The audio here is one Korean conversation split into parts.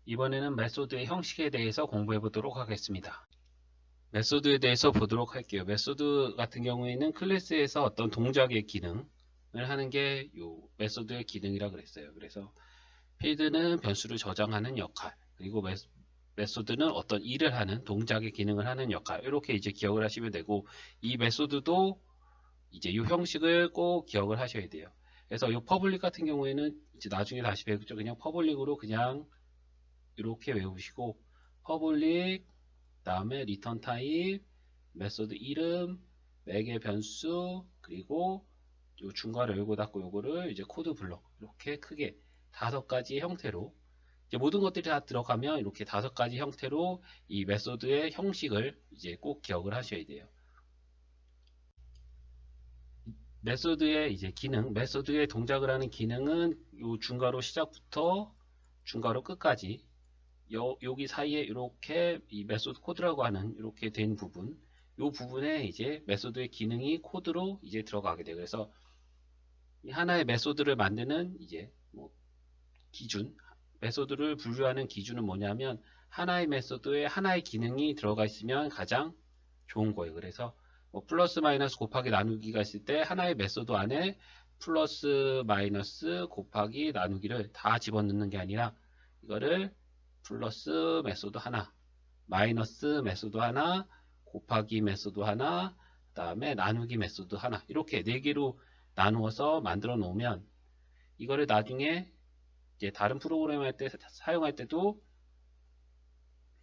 이번에는 메소드의 형식에 대해서 공부해 보도록 하겠습니다. 메소드에 대해서 보도록 할게요. 메소드 같은 경우에는 클래스에서 어떤 동작의 기능을 하는 게 요 메소드의 기능이라 그랬어요. 그래서 필드는 변수를 저장하는 역할, 그리고 메소드는 어떤 일을 하는 동작의 기능을 하는 역할, 이렇게 이제 기억을 하시면 되고, 이 메소드도 이제 이 형식을 꼭 기억을 하셔야 돼요. 그래서 이 퍼블릭 같은 경우에는 이제 나중에 다시 배우죠. 그냥 퍼블릭으로 그냥 이렇게 외우시고, 퍼블릭 다음에 리턴 타입, 메소드 이름, 매개 변수, 그리고 요 중괄호 열고 닫고 요거를 이제 코드 블록, 이렇게 크게 5가지 형태로, 이제 모든 것들이 다 들어가면 이렇게 5가지 형태로 이 메소드의 형식을 이제 꼭 기억을 하셔야 돼요. 메소드의 이제 기능, 메소드의 동작을 하는 기능은 요 중괄호 시작부터 중괄호 끝까지 여기 사이에 이렇게 이 메소드 코드라고 하는 이렇게 된 부분, 이 부분에 이제 메소드의 기능이 코드로 이제 들어가게 돼요. 그래서 하나의 메소드를 만드는 이제 뭐 기준, 메소드를 분류하는 기준은 뭐냐면 하나의 메소드에 하나의 기능이 들어가 있으면 가장 좋은 거예요. 그래서 뭐 플러스 마이너스 곱하기 나누기가 있을 때 하나의 메소드 안에 플러스 마이너스 곱하기 나누기를 다 집어넣는 게 아니라 이거를 플러스 메소드 하나, 마이너스 메소드 하나, 곱하기 메소드 하나, 그 다음에 나누기 메소드 하나, 이렇게 4개로 나누어서 만들어 놓으면 이거를 나중에 이제 다른 프로그램 할 때 사용할 때도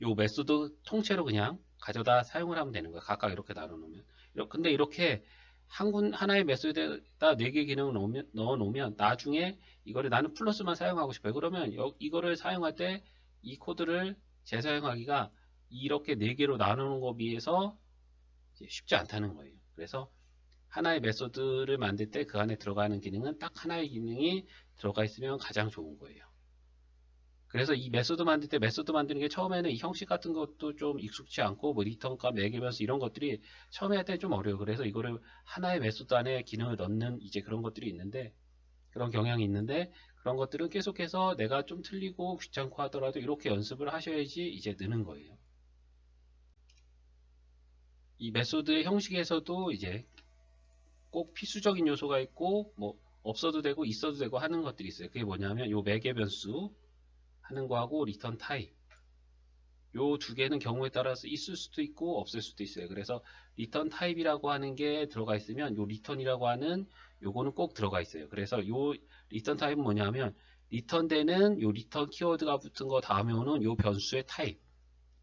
요 메소드 통째로 그냥 가져다 사용을 하면 되는 거예요. 각각 이렇게 나눠 놓으면. 근데 이렇게 하나의 메소드에다 4개 기능을 넣어 놓으면 나중에 이거를 나는 플러스만 사용하고 싶어요. 그러면 이거를 사용할 때 이 코드를 재사용하기가 이렇게 4개로 나누는 거 비해서 쉽지 않다는 거예요. 그래서 하나의 메소드를 만들 때 그 안에 들어가는 기능은 딱 하나의 기능이 들어가 있으면 가장 좋은 거예요. 그래서 이 메소드 만들 때 메소드 만드는 게 처음에는 이 형식 같은 것도 좀 익숙치 않고 뭐 리턴 값, 매개 변수 이런 것들이 처음에 할 때 좀 어려워요. 그래서 이거를 하나의 메소드 안에 기능을 넣는 이제 그런 것들이 있는데, 그런 경향이 있는데, 그런 것들은 계속해서 내가 좀 틀리고 귀찮고 하더라도 이렇게 연습을 하셔야지 이제 느는 거예요. 이 메소드의 형식에서도 이제 꼭 필수적인 요소가 있고 뭐 없어도 되고 있어도 되고 하는 것들이 있어요. 그게 뭐냐면 요 매개 변수 하는 거하고 리턴 타입, 요 2개는 경우에 따라서 있을 수도 있고 없을 수도 있어요. 그래서 리턴 타입이라고 하는 게 들어가 있으면 요 리턴이라고 하는 요거는 꼭 들어가 있어요. 그래서 요 리턴 타입은 뭐냐면 리턴되는 요 리턴 키워드가 붙은 거 다음에 오는 요 변수의 타입,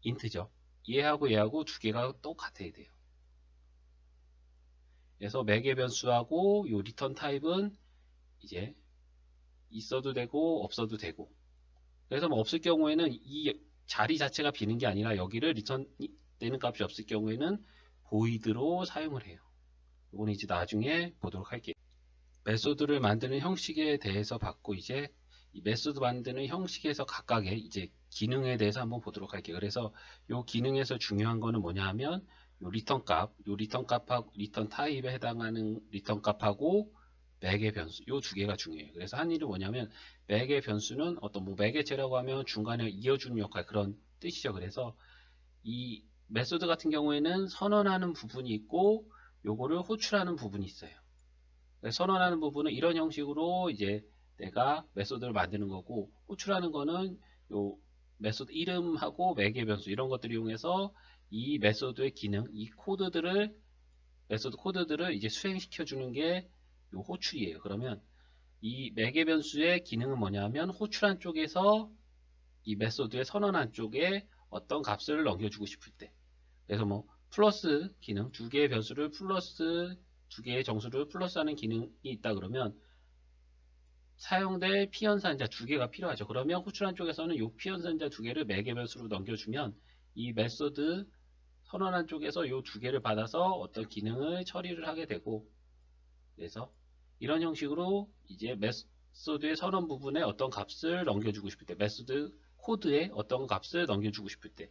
인트죠. 얘하고 얘하고 2개가 똑같아야 돼요. 그래서 매개 변수하고 요 리턴 타입은 이제 있어도 되고 없어도 되고, 그래서 뭐 없을 경우에는 이 자리 자체가 비는 게 아니라 여기를 리턴 되는 값이 없을 경우에는 보이드로 사용을 해요. 이건 이제 나중에 보도록 할게요. 메소드를 만드는 형식에 대해서 봤고, 이제 이 메소드 만드는 형식에서 각각의 이제 기능에 대해서 한번 보도록 할게요. 그래서 이 기능에서 중요한 거는 뭐냐 하면 요 리턴 값하고 리턴 타입에 해당하는 리턴 값하고 매개 변수, 요 2개가 중요해요. 그래서 한 일은 뭐냐면 매개 변수는 어떤 뭐 매개체라고 하면 중간에 이어주는 역할, 그런 뜻이죠. 그래서 이 메소드 같은 경우에는 선언하는 부분이 있고 요거를 호출하는 부분이 있어요. 선언하는 부분은 이런 형식으로 이제 내가 메소드를 만드는 거고, 호출하는 거는 요 메소드 이름하고 매개 변수 이런 것들을 이용해서 이 메소드의 기능, 이 코드들을 메소드 코드들을 이제 수행시켜 주는 게 요 호출이에요. 그러면 이 매개 변수의 기능은 뭐냐면 호출한 쪽에서 이 메소드의 선언한 쪽에 어떤 값을 넘겨주고 싶을 때, 그래서 뭐 플러스 기능 2개의 변수를 플러스 2개의 정수를 플러스하는 기능이 있다 그러면 사용될 피연산자 2개가 필요하죠. 그러면 호출한 쪽에서는 이 피연산자 2개를 매개 변수로 넘겨주면 이 메소드 선언한 쪽에서 이 2개를 받아서 어떤 기능을 처리를 하게 되고, 그래서 이런 형식으로 이제 메소드의 선언 부분에 어떤 값을 넘겨주고 싶을 때, 메소드 코드에 어떤 값을 넘겨주고 싶을 때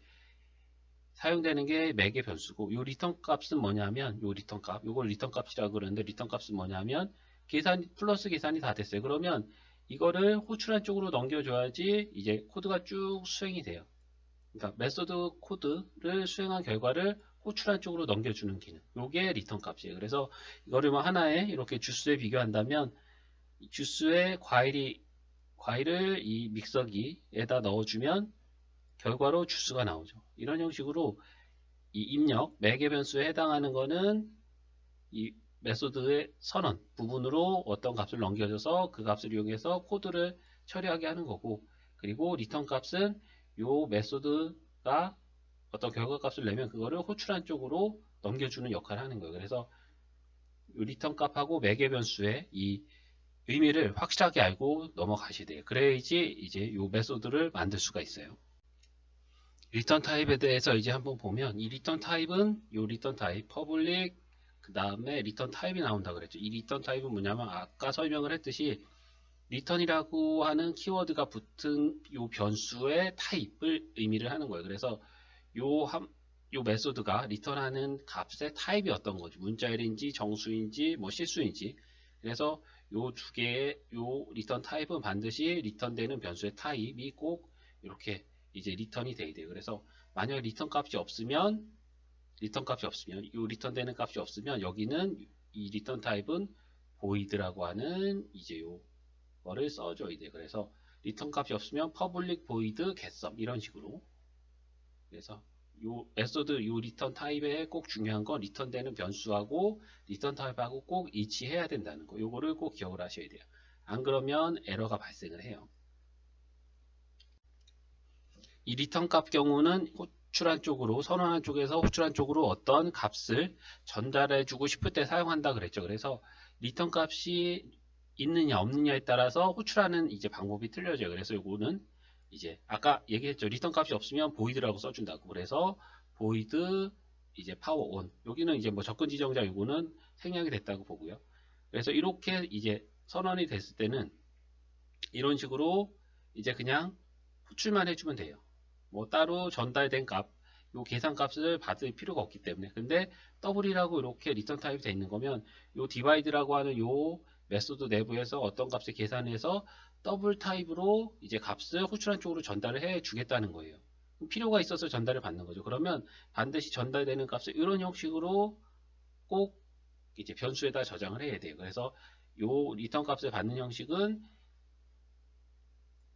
사용되는 게 매개 변수고, 요 리턴 값은 뭐냐면 요 리턴 값, 요걸 리턴 값이라고 그러는데 리턴 값은 뭐냐면 플러스 계산이 다 됐어요. 그러면 이거를 호출한 쪽으로 넘겨줘야지 이제 코드가 쭉 수행이 돼요. 그러니까 메소드 코드를 수행한 결과를 호출한 쪽으로 넘겨주는 기능. 요게 리턴 값이에요. 그래서 이거를 뭐 하나에 이렇게 주스에 비교한다면 주스에 과일을 이 믹서기에다 넣어주면 결과로 주스가 나오죠. 이런 형식으로 이 입력, 매개 변수에 해당하는 거는 이 메소드의 선언 부분으로 어떤 값을 넘겨줘서 그 값을 이용해서 코드를 처리하게 하는 거고, 그리고 리턴 값은 요 메소드가 어떤 결과 값을 내면 그거를 호출한 쪽으로 넘겨주는 역할을 하는 거예요. 그래서 요 리턴 값하고 매개 변수의 이 의미를 확실하게 알고 넘어가셔야 돼요. 그래야지 이제 요 메소드를 만들 수가 있어요. 리턴 타입에 대해서 이제 한번 보면, 이 리턴 타입은 요 리턴 타입 퍼블릭 그 다음에 리턴 타입이 나온다 그랬죠. 이 리턴 타입은 뭐냐면 아까 설명을 했듯이 리턴이라고 하는 키워드가 붙은 요 변수의 타입을 의미를 하는 거예요. 그래서 요 메소드가 리턴하는 값의 타입이 어떤 거지, 문자열인지 정수인지 뭐 실수인지. 그래서 요 두 개의 요 리턴 타입은 반드시 리턴되는 변수의 타입이 꼭 이렇게 이제 리턴이 돼야 돼요. 그래서 만약 리턴 값이 없으면 요 리턴되는 값이 없으면 여기는 이 리턴 타입은 void라고 하는 이제 요거를 써줘야 돼요. 그래서 리턴 값이 없으면 public void getSum 이런 식으로. 그래서 요 메소드 요 리턴 타입에 꼭 중요한 건 리턴되는 변수하고 리턴 타입하고 꼭 일치해야 된다는 거. 요거를 꼭 기억을 하셔야 돼요. 안 그러면 에러가 발생을 해요. 이 리턴 값 경우는 호출한 쪽으로, 선언한 쪽에서 호출한 쪽으로 어떤 값을 전달해 주고 싶을 때 사용한다 그랬죠. 그래서 리턴 값이 있느냐 없느냐에 따라서 호출하는 이제 방법이 틀려져요. 그래서 요거는 이제 아까 얘기했죠. 리턴 값이 없으면 void라고 써준다고. 그래서 void 이제 power on. 여기는 이제 뭐 접근 지정자 요거는 생략이 됐다고 보고요. 그래서 이렇게 이제 선언이 됐을 때는 이런 식으로 이제 그냥 호출만 해주면 돼요. 뭐 따로 전달된 값, 요 계산 값을 받을 필요가 없기 때문에. 근데 더블이라고 이렇게 리턴 타입이 되어 있는 거면 요 디바이드라고 하는 요 메소드 내부에서 어떤 값을 계산해서 더블 타입으로 이제 값을 호출한 쪽으로 전달을 해 주겠다는 거예요. 필요가 있어서 전달을 받는 거죠. 그러면 반드시 전달되는 값을 이런 형식으로 꼭 이제 변수에다 저장을 해야 돼요. 그래서 요 리턴 값을 받는 형식은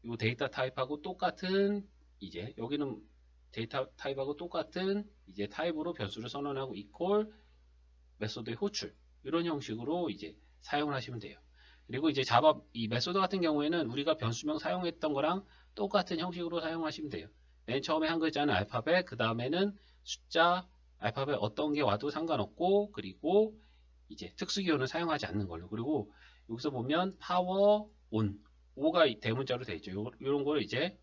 요 데이터 타입하고 똑같은, 이제 여기는 데이터 타입하고 똑같은 이제 타입으로 변수를 선언하고 이퀄 메소드의 호출, 이런 형식으로 이제 사용을 하시면 돼요. 그리고 이제 자바 이 메소드 같은 경우에는 우리가 변수명 사용했던 거랑 똑같은 형식으로 사용하시면 돼요. 맨 처음에 한 글자는 알파벳, 그 다음에는 숫자, 알파벳 어떤 게 와도 상관없고, 그리고 이제 특수기호는 사용하지 않는 걸로. 그리고 여기서 보면 파워 온 5가 대문자로 되어 있죠. 이런 걸 이제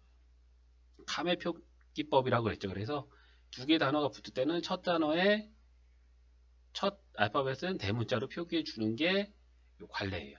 카멜 표기법이라고 그랬죠. 그래서 두 개 단어가 붙을 때는 첫 단어에 첫 알파벳은 대문자로 표기해 주는 게 관례예요.